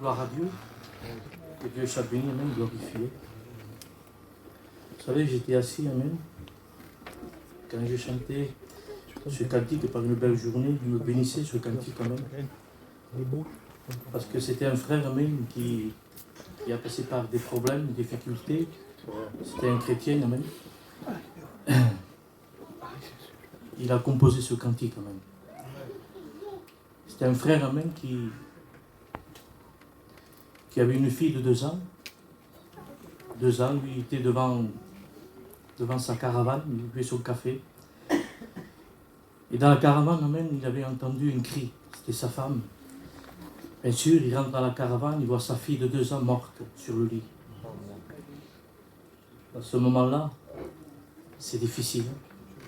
Gloire à Dieu. Que Dieu soit béni, amen, glorifié. Vous savez, j'étais assis, amen, quand je chantais ce cantique par une belle journée, il me bénissait ce cantique, amen. Parce que c'était un frère, amen, qui a passé par des problèmes, des difficultés. C'était un chrétien, amen. Il a composé ce cantique, amen. C'était un frère, amen, qui avait une fille de 2 ans. 2 ans, lui, il était devant sa caravane, il buvait son café. Et dans la caravane, amen, il avait entendu un cri. C'était sa femme. Bien sûr, il rentre dans la caravane, il voit sa fille de 2 ans morte sur le lit. À ce moment-là, c'est difficile,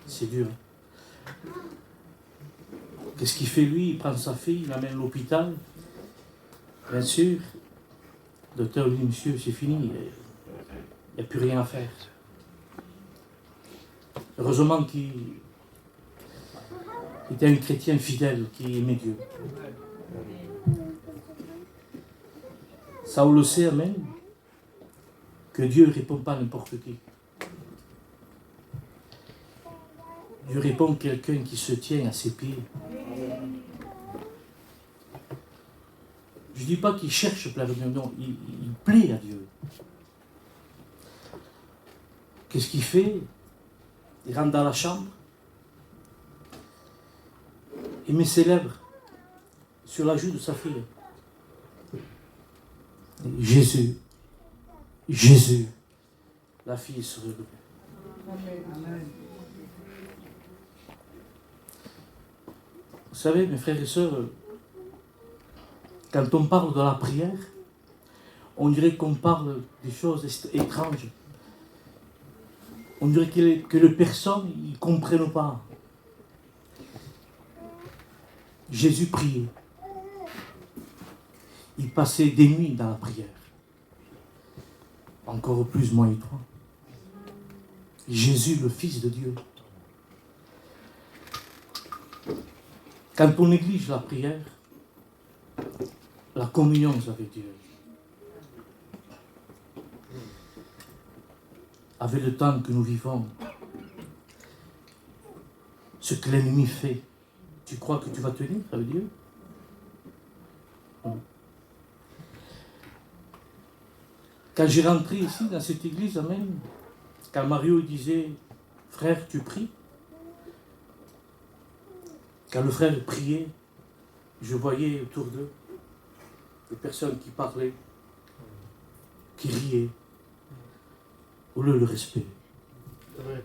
c'est dur. Qu'est-ce qu'il fait lui? Il prend sa fille, il l'amène à l'hôpital. Bien sûr, le docteur lui dit, monsieur, c'est fini, il n'y a plus rien à faire. Heureusement qu'il était un chrétien fidèle qui aimait Dieu. Ça, on le sait, amen, que Dieu ne répond pas à n'importe qui. Dieu répond à quelqu'un qui se tient à ses pieds. Je ne dis pas qu'il cherche l'avenir, non, il plaît à Dieu. Qu'est-ce qu'il fait? Il rentre dans la chambre, il met ses lèvres sur la joue de sa fille. Et Jésus, Jésus, la fille se relève. Vous savez, mes frères et sœurs, quand on parle de la prière, on dirait qu'on parle des choses étranges. On dirait que les personnes ne comprennent pas. Jésus priait. Il passait des nuits dans la prière. Encore plus, moi et toi. Jésus, le Fils de Dieu. Quand on néglige la prière, la communion avec Dieu, avec le temps que nous vivons, ce que l'ennemi fait, tu crois que tu vas tenir avec Dieu? Quand j'ai rentré ici, dans cette église, amen, quand Mario disait, frère, tu pries? Quand le frère priait, je voyais autour d'eux des personnes qui parlaient, qui riaient, au lieu de respect. C'est vrai.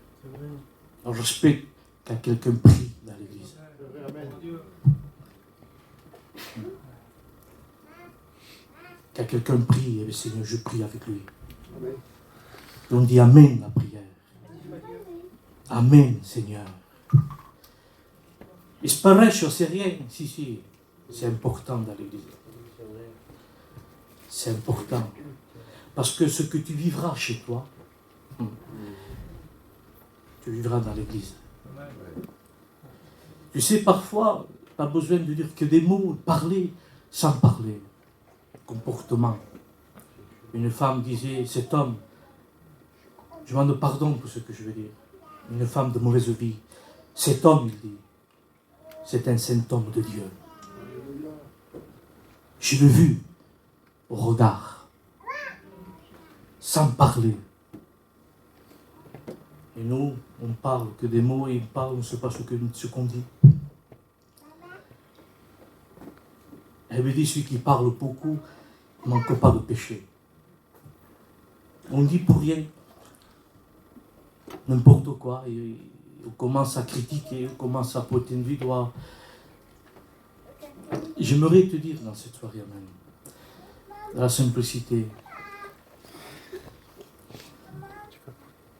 On respecte quand quelqu'un prie dans l'église. Quand quelqu'un prie, le Seigneur, je prie avec lui. Amen. Et on dit Amen la prière. Amen, Seigneur. Isparecho, c'est rien. Si, c'est important dans l'église. C'est important. Parce que ce que tu vivras chez toi, tu vivras dans l'église. Tu sais, parfois, pas besoin de dire que des mots, parler sans parler. Comportement. Une femme disait, cet homme, je demande pardon pour ce que je veux dire. Une femme de mauvaise vie. Cet homme, il dit, c'est un saint homme de Dieu. Je l'ai vu au regard, sans parler. Et nous, on parle que des mots et on ne sait pas ce qu'on dit. Elle me dit, celui qui parle beaucoup ne manque pas de péché. On dit pour rien, n'importe quoi, et on commence à critiquer, on commence à pointer une doigt. J'aimerais te dire dans cette soirée même, dans la simplicité,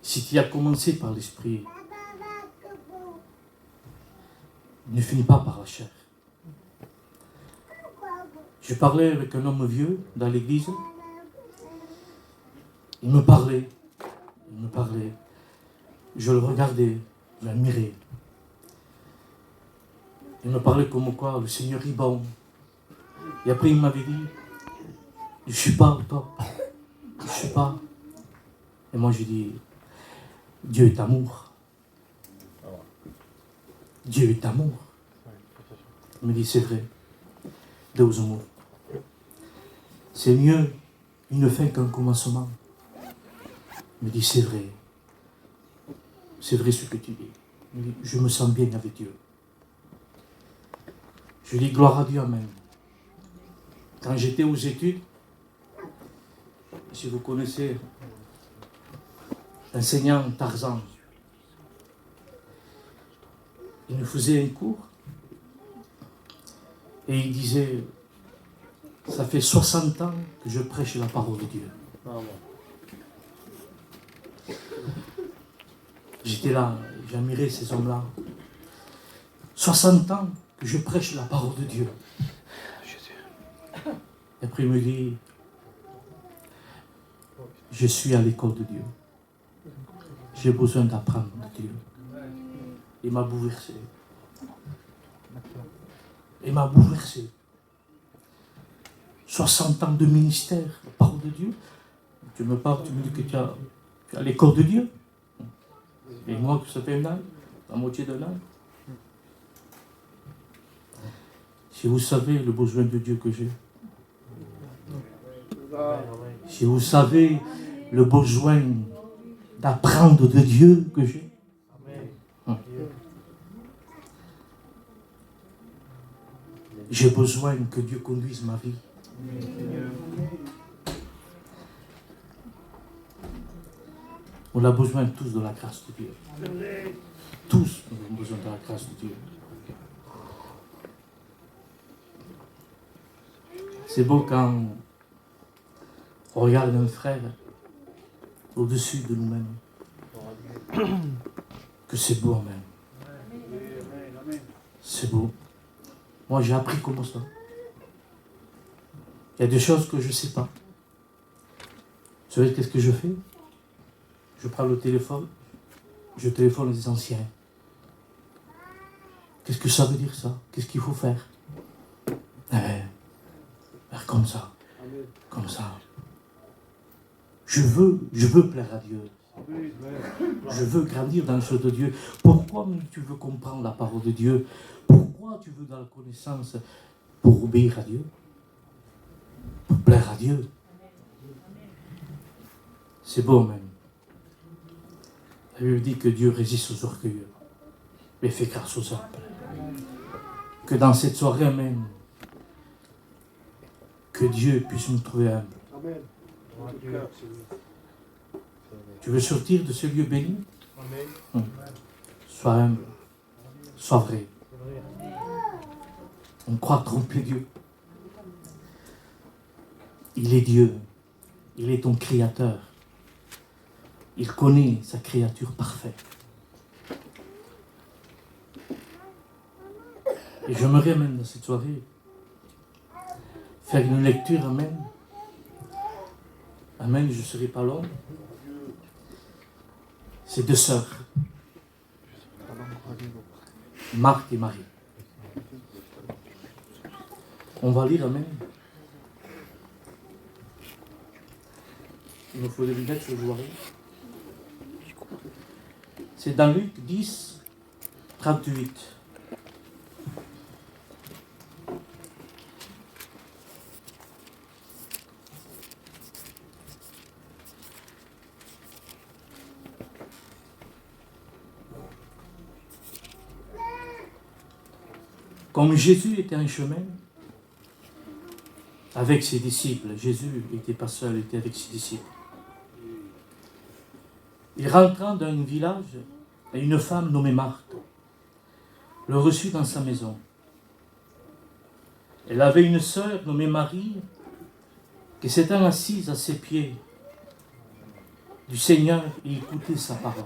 si tu as commencé par l'esprit, ne finis pas par la chair. Je parlais avec un homme vieux dans l'église. Il me parlait. Je le regardais, je l'admirais. Il me parlait comme quoi le Seigneur est bon. Et après il m'avait dit, je ne suis pas au top. Je ne suis pas. Et moi je dis, Dieu est amour. Dieu est amour. Il me dit, c'est vrai. Deus amor. C'est mieux une fin qu'un commencement. Il me dit, c'est vrai. C'est vrai ce que tu dis. Il me dit, je me sens bien avec Dieu. Je dis, gloire à Dieu, amen. Quand j'étais aux études, si vous connaissez l'enseignant Tarzan, il nous faisait un cours et il disait, ça fait 60 ans que je prêche la parole de Dieu. J'étais là, j'admirais ces hommes-là. 60 ans que je prêche la parole de Dieu. Et après il me dit, je suis à l'école de Dieu. J'ai besoin d'apprendre de Dieu. Il m'a bouleversé. Il m'a bouleversé. 60 ans de ministère, la parole de Dieu. Tu me parles, tu me dis que tu es à l'école de Dieu. Et moi, ça fait un an, la moitié d'un an. Si vous savez le besoin de Dieu que j'ai. Si vous savez le besoin d'apprendre de Dieu que j'ai. J'ai besoin que Dieu conduise ma vie. On a besoin tous de la grâce de Dieu. Tous nous avons besoin de la grâce de Dieu. C'est beau quand on regarde un frère au-dessus de nous-mêmes. Que c'est beau, amen. C'est beau. Moi, j'ai appris comment ça. Il y a des choses que je ne sais pas. Vous savez qu'est-ce que je fais? Je prends le téléphone, je téléphone les anciens. Qu'est-ce que ça veut dire ça? Qu'est-ce qu'il faut faire? Faire comme ça. Comme ça. Je veux plaire à Dieu. Je veux grandir dans les choses de Dieu. Pourquoi tu veux comprendre la parole de Dieu? Pourquoi tu veux dans la connaissance? Pour obéir à Dieu. Pour plaire à Dieu. C'est beau même. La Bible dit que Dieu résiste aux orgueilleux, mais fait grâce aux humbles. Que dans cette soirée, amen, que Dieu puisse nous trouver humbles. Amen. Tu veux sortir de ce lieu béni? Sois humble, sois vrai. On croit tromper Dieu. Il est Dieu, il est ton créateur. Il connaît sa créature parfaite. Et j'aimerais même dans cette soirée faire une lecture, amen. Amen, je ne serai pas long. C'est deux sœurs, Marthe et Marie. On va lire, amen. Il me faut des lunettes, je vois. C'est dans Luc 10, 38. Comme Jésus était un chemin avec ses disciples, Jésus n'était pas seul, il était avec ses disciples. Il rentra dans un village et une femme nommée Marthe le reçut dans sa maison. Elle avait une sœur nommée Marie qui s'était assise à ses pieds du Seigneur et écoutait sa parole.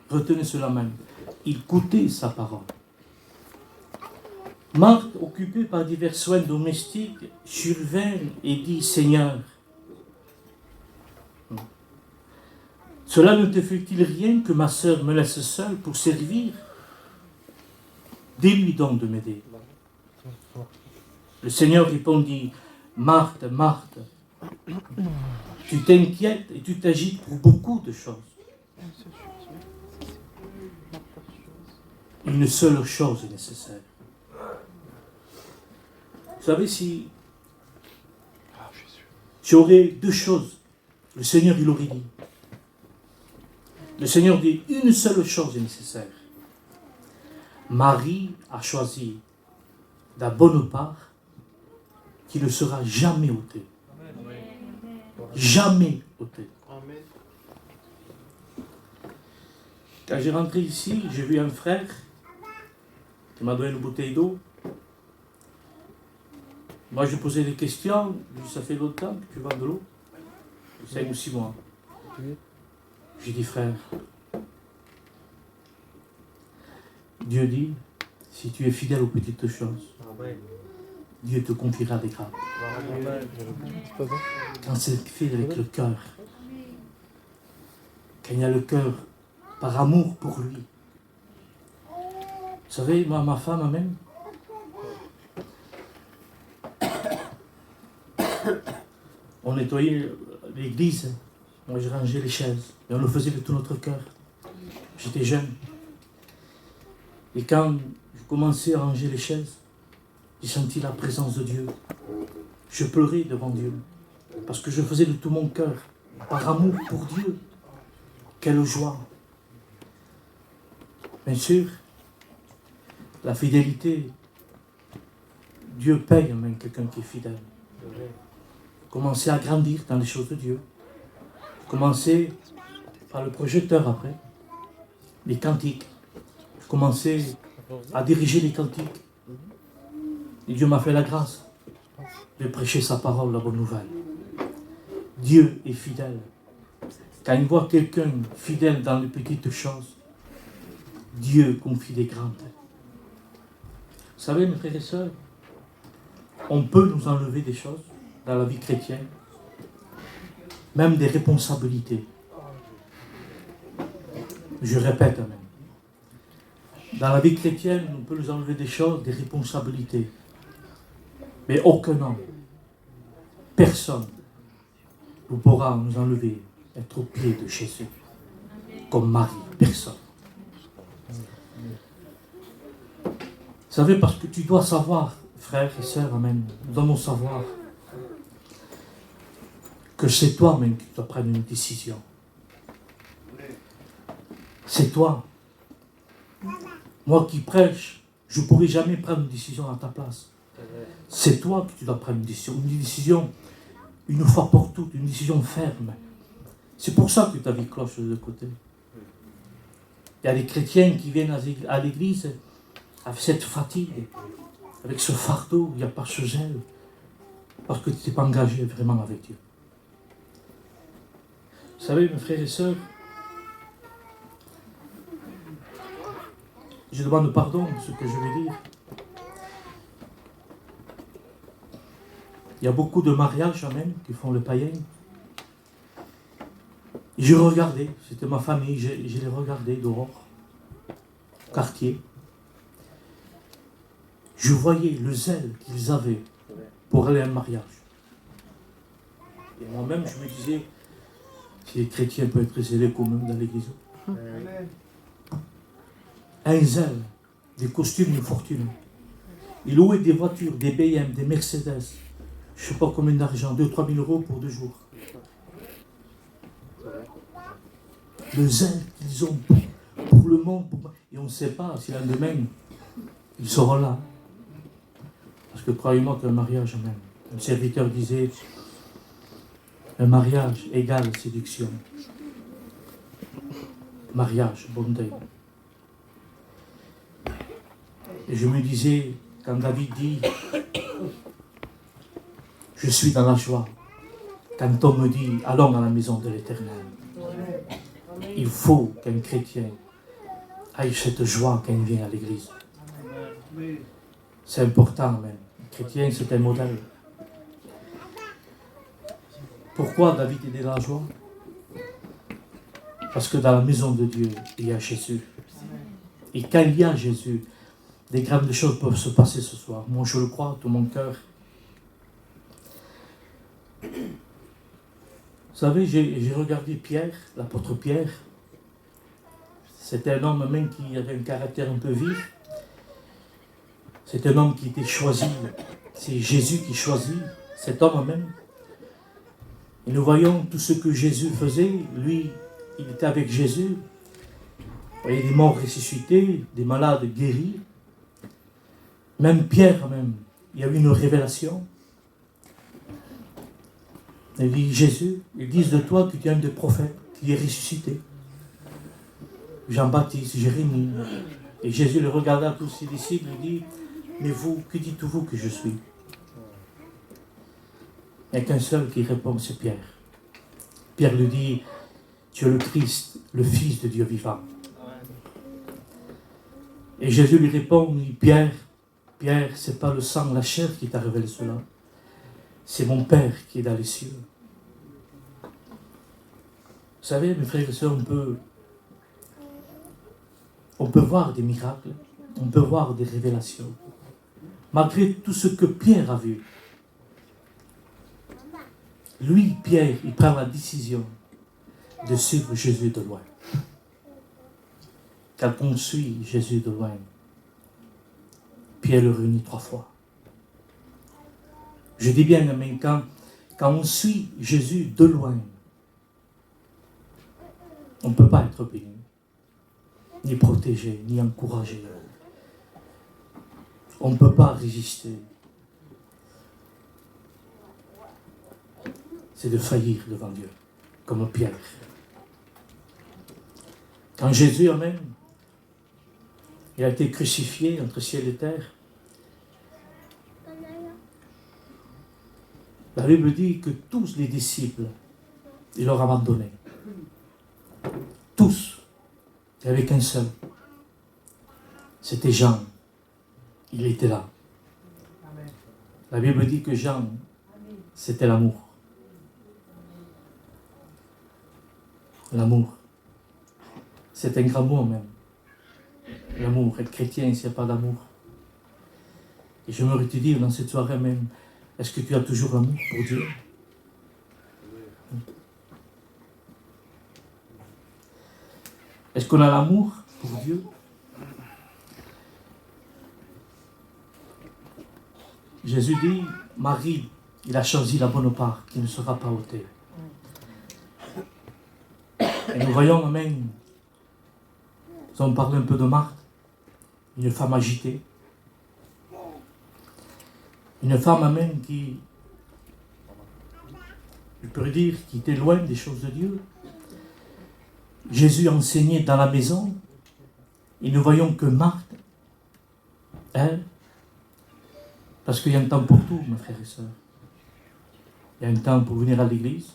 Retenez cela même, il écoutait sa parole. Marthe, occupée par divers soins domestiques, survint et dit, Seigneur, cela ne te fait-il rien que ma sœur me laisse seule pour servir? Dis-lui donc de m'aider. Le Seigneur répondit, Marthe, Marthe, tu t'inquiètes et tu t'agites pour beaucoup de choses. Une seule chose est nécessaire. Vous savez, si tu aurais deux choses, le Seigneur, il aurait dit. Le Seigneur dit, une seule chose est nécessaire. Marie a choisi la bonne part qui ne sera jamais ôtée. Jamais ôtée. Quand j'ai rentré ici, j'ai vu un frère qui m'a donné une bouteille d'eau. Moi, je posais des questions. Je dis, ça fait longtemps que tu vends de l'eau? 5 ou 6 mois. J'ai dit, frère, Dieu dit, si tu es fidèle aux petites choses, Dieu te confiera des grandes. Quand c'est fait avec le cœur, quand il y a le cœur par amour pour lui. Vous savez, moi, ma femme, même, on nettoyait l'église, moi je rangeais les chaises, et on le faisait de tout notre cœur. J'étais jeune. Et quand je commençais à ranger les chaises, j'ai senti la présence de Dieu. Je pleurais devant Dieu, parce que je faisais de tout mon cœur, par amour pour Dieu. Quelle joie! Bien sûr, la fidélité, Dieu paye même quelqu'un qui est fidèle. Commencez à grandir dans les choses de Dieu. Commencez par le projecteur après, les cantiques. Commencez à diriger les cantiques. Et Dieu m'a fait la grâce de prêcher sa parole, la bonne nouvelle. Dieu est fidèle. Quand il voit quelqu'un fidèle dans les petites choses, Dieu confie des grandes. Vous savez, mes frères et sœurs, on peut nous enlever des choses dans la vie chrétienne, même des responsabilités. Je répète même. Dans la vie chrétienne, on peut nous enlever des choses, des responsabilités. Mais aucun homme, personne, ne pourra nous enlever, être au pied de Jésus. Comme Marie, personne. Vous savez, parce que tu dois savoir, frères et sœurs, amen, nous devons savoir que c'est toi-même qui dois prendre une décision. C'est toi. Moi qui prêche, je ne pourrai jamais prendre une décision à ta place. C'est toi que tu dois prendre une décision une fois pour toutes, une décision ferme. C'est pour ça que ta vie cloche de côté. Il y a des chrétiens qui viennent à l'église avec cette fatigue, avec ce fardeau, il n'y a pas ce zèle, parce que tu n'es pas engagé vraiment avec Dieu. Vous savez, mes frères et sœurs, je demande pardon de ce que je vais dire. Il y a beaucoup de mariages, même, qui font le païen. Et je regardais, c'était ma famille, je les regardais dehors, au quartier. Je voyais le zèle qu'ils avaient pour aller à un mariage. Et moi-même, je me disais, si les chrétiens peuvent être zélés comme eux dans l'église. Un zèle, des costumes de fortune. Ils louaient des voitures, des BM, des Mercedes. Je ne sais pas combien d'argent, 2-3 000 euros pour 2 jours. Le zèle qu'ils ont pour le monde. Et on ne sait pas si le lendemain, ils seront là. Parce que croyez-moi qu'un mariage, même, un serviteur disait, un mariage égale séduction. Mariage, bonté. Et je me disais, quand David dit, je suis dans la joie, quand on me dit, allons à la maison de l'Éternel, il faut qu'un chrétien ait cette joie quand il vient à l'église. C'est important même. Le chrétien, c'est un modèle. Pourquoi David est dans la joie? Parce que dans la maison de Dieu, il y a Jésus. Et quand il y a Jésus, des grandes choses peuvent se passer ce soir. Moi, je le crois, tout mon cœur. Vous savez, j'ai regardé Pierre, l'apôtre Pierre. C'était un homme même qui avait un caractère un peu vif. C'est un homme qui était choisi. C'est Jésus qui choisit cet homme même. Et nous voyons tout ce que Jésus faisait. Lui, il était avec Jésus. Vous voyez des morts ressuscités, des malades guéris. Même Pierre, même, il y a eu une révélation. Il dit, Jésus, ils disent de toi que tu es un des prophètes qui est ressuscité. Jean-Baptiste, Jérémie. Et Jésus le regarda tous ses disciples et dit, mais vous, que dites-vous que je suis? Il n'y a qu'un seul qui répond, c'est Pierre. Pierre lui dit, tu es le Christ, le Fils de Dieu vivant. Et Jésus lui répond, Pierre, ce n'est pas le sang, la chair qui t'a révélé cela. C'est mon Père qui est dans les cieux. Vous savez, mes frères et sœurs, on peut voir des miracles, on peut voir des révélations. Malgré tout ce que Pierre a vu, lui, Pierre, il prend la décision de suivre Jésus de loin. Quand on suit Jésus de loin, Pierre le réunit 3 fois. Je dis bien, mais quand on suit Jésus de loin, on ne peut pas être béni, ni protégé, ni encouragé. On ne peut pas résister. C'est de faillir devant Dieu, comme Pierre. Quand Jésus, amen, il a été crucifié entre ciel et terre, la Bible dit que tous les disciples, ils l'ont abandonné. Tous. Il n'y avait qu'un seul. C'était Jean. Il était là. La Bible dit que Jean, c'était l'amour. L'amour. C'est un grand mot même. L'amour. Être chrétien, s'il n'y a pas d'amour. Et j'aimerais te dire dans cette soirée même, est-ce que tu as toujours l'amour pour Dieu? Est-ce qu'on a l'amour pour Dieu? Jésus dit, Marie, il a choisi la bonne part qui ne sera pas ôtée. Et nous voyons, amen, nous allons parler un peu de Marthe, une femme agitée. Une femme, amen, qui, je pourrais dire, qui était loin des choses de Dieu. Jésus enseignait dans la maison, et nous voyons que Marthe, elle, parce qu'il y a un temps pour tout, mes frères et sœurs. Il y a un temps pour venir à l'église,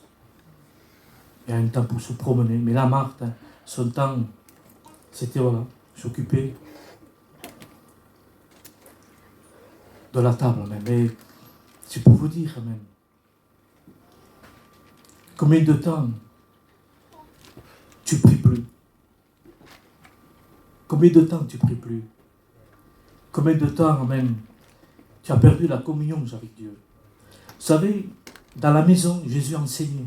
il y a un temps pour se promener. Mais là, Marthe, son temps, c'était, voilà, s'occuper de la table même. Mais c'est pour vous dire même, combien de temps tu pries plus? Combien de temps tu pries plus? Combien de temps même tu as perdu la communion avec Dieu? Vous savez, dans la maison, Jésus enseignait.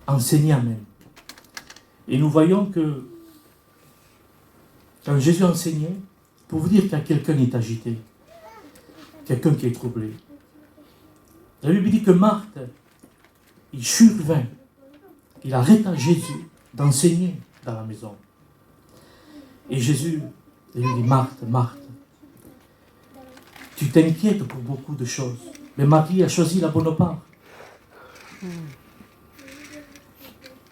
Enseignait même. Et nous voyons que quand Jésus enseignait, pour vous dire qu'il y a quelqu'un qui est agité, quelqu'un qui est troublé. La Bible dit que Marthe, il survint, il arrêta Jésus d'enseigner dans la maison. Et Jésus lui dit, Marthe, Marthe, tu t'inquiètes pour beaucoup de choses, mais Marie a choisi la bonne part.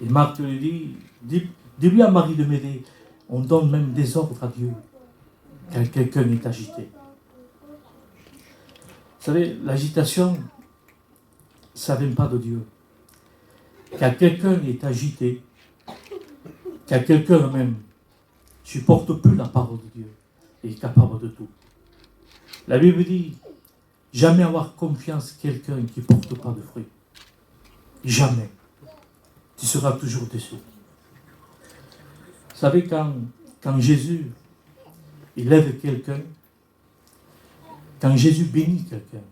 Et Marthe lui dit, dis-lui à Marie de m'aider. On donne même des ordres à Dieu quand quelqu'un est agité. Vous savez, l'agitation, ça ne vient pas de Dieu. Quand quelqu'un est agité, quand quelqu'un même ne supporte plus la parole de Dieu, il est capable de tout. La Bible dit, jamais avoir confiance en quelqu'un qui ne porte pas de fruits. Jamais. Tu seras toujours déçu. Vous savez, quand Jésus, il aide quelqu'un, quand Jésus bénit quelqu'un,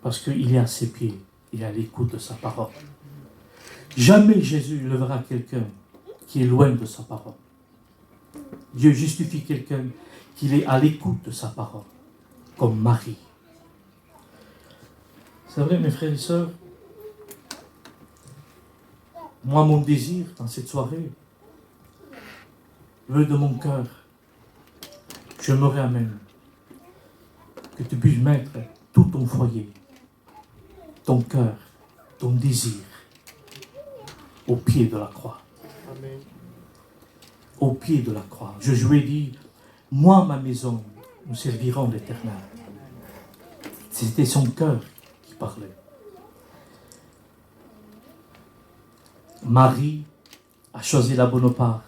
Parce qu'il est à ses pieds, il est à l'écoute de sa parole. Jamais Jésus ne verra quelqu'un qui est loin de sa parole. Dieu justifie quelqu'un qui est à l'écoute de sa parole, comme Marie. C'est vrai, mes frères et sœurs, moi, mon désir dans cette soirée, veut de mon cœur, j'aimerais, amen, que tu puisses mettre tout ton foyer, ton cœur, ton désir, au pied de la croix. Amen. Au pied de la croix. Je lui ai dit, moi, ma maison, nous servirons l'Éternel. C'était son cœur qui parlait. Marie a choisi la bonne part,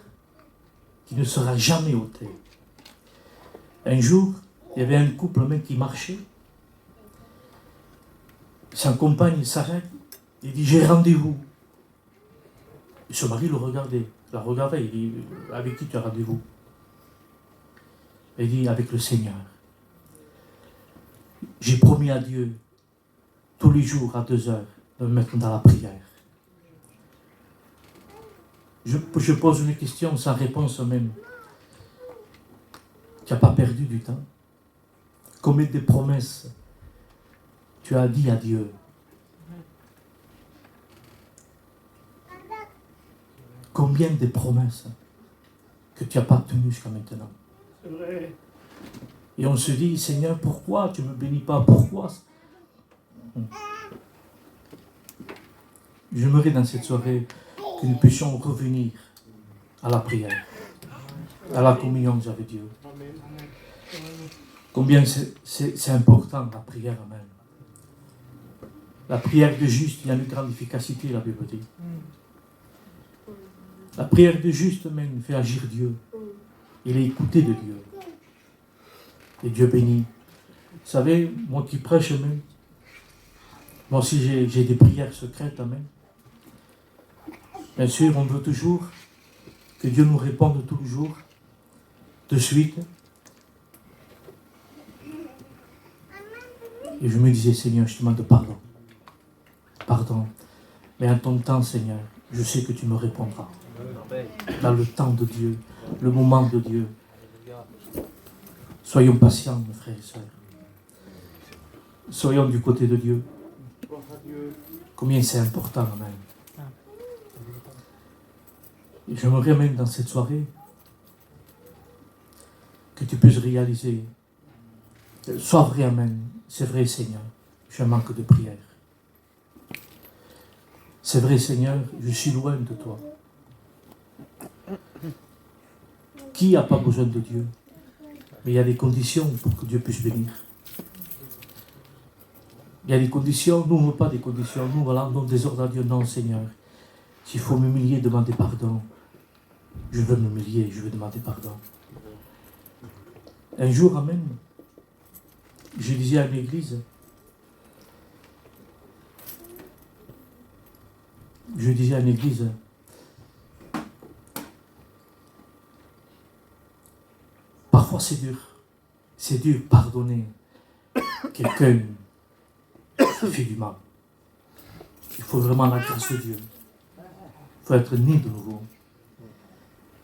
qui ne sera jamais ôtée. Un jour, il y avait un couple même qui marchait. Sa compagne s'arrête et dit, j'ai rendez-vous. Et son mari le regardait, la regardait, il dit, avec qui tu as rendez-vous? Il dit, avec le Seigneur. J'ai promis à Dieu, tous les jours à 2 heures, de me mettre dans la prière. Je pose une question sans réponse même. Tu n'as pas perdu du temps? Combien de promesses tu as dit à Dieu? Combien de promesses que tu n'as pas tenues jusqu'à maintenant? C'est vrai. Et on se dit, Seigneur, pourquoi tu ne me bénis pas? Pourquoi? J'aimerais dans cette soirée que nous puissions revenir à la prière, à la communion avec Dieu. Combien c'est important la prière même. La prière de juste, il y a une grande efficacité, la Bible dit. La prière de juste même fait agir Dieu. Il est écouté de Dieu. Et Dieu bénit. Vous savez, moi qui prêche même, moi aussi j'ai des prières secrètes, amen. Bien sûr, on veut toujours que Dieu nous réponde tous les jours, de suite. Et je me disais, Seigneur, je te demande pardon. Pardon. Mais en ton temps, Seigneur, je sais que tu me répondras. Dans le temps de Dieu, le moment de Dieu. Soyons patients, mes frères et sœurs. Soyons du côté de Dieu. Combien c'est important, amen. Et j'aimerais même dans cette soirée que tu puisses réaliser, sois vrai, amen. C'est vrai, Seigneur, je manque de prière. C'est vrai, Seigneur, je suis loin de toi. Qui n'a pas besoin de Dieu? Mais il y a des conditions pour que Dieu puisse venir. Il y a des conditions, nous, on ne veut pas des conditions. Nous, voilà, nous, désordre à Dieu. Non, Seigneur. S'il faut m'humilier, demander pardon. Je veux m'humilier, je veux demander pardon. Un jour, amen, je disais à une église, parfois c'est dur pardonner quelqu'un qui fait du mal. Il faut vraiment la grâce de Dieu. Il faut être né de nouveau.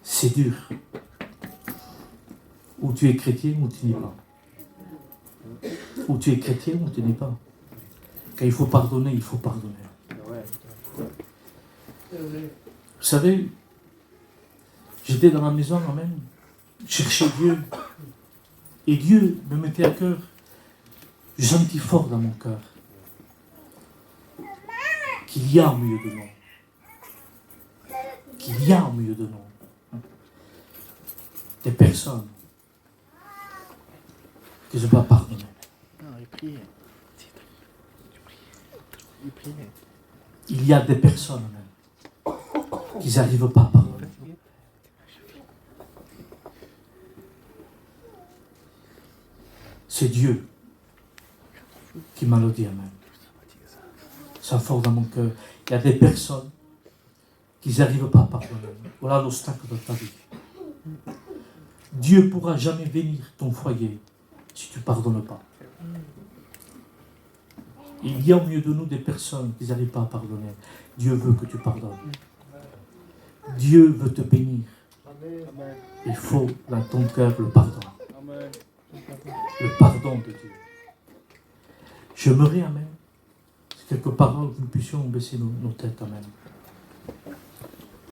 C'est dur. Ou tu es chrétien ou tu n'es pas. Ou tu es chrétien ou tu n'es pas. Quand il faut pardonner, il faut pardonner. Vous savez, j'étais dans la maison, amen, chercher Dieu. Et Dieu me mettait à cœur. Je sentis fort dans mon cœur qu'il y a au milieu de nous. Qu'il y a au milieu de nous des personnes que je ne peux pas pardonner. Il y a des personnes même qui n'arrivent pas à pardonner. C'est Dieu qui m'a le dit, amen. Ça fort dans mon cœur. Il y a des personnes qui n'arrivent pas à pardonner. Voilà l'obstacle de ta vie. Dieu ne pourra jamais bénir ton foyer si tu ne pardonnes pas. Il y a au milieu de nous des personnes qui n'arrivent pas à pardonner. Dieu veut que tu pardonnes. Dieu veut te bénir. Il faut dans ton cœur le pardon. Le pardon de Dieu. J'aimerais, Amen, quelques paroles que nous puissions baisser nos têtes, Amen.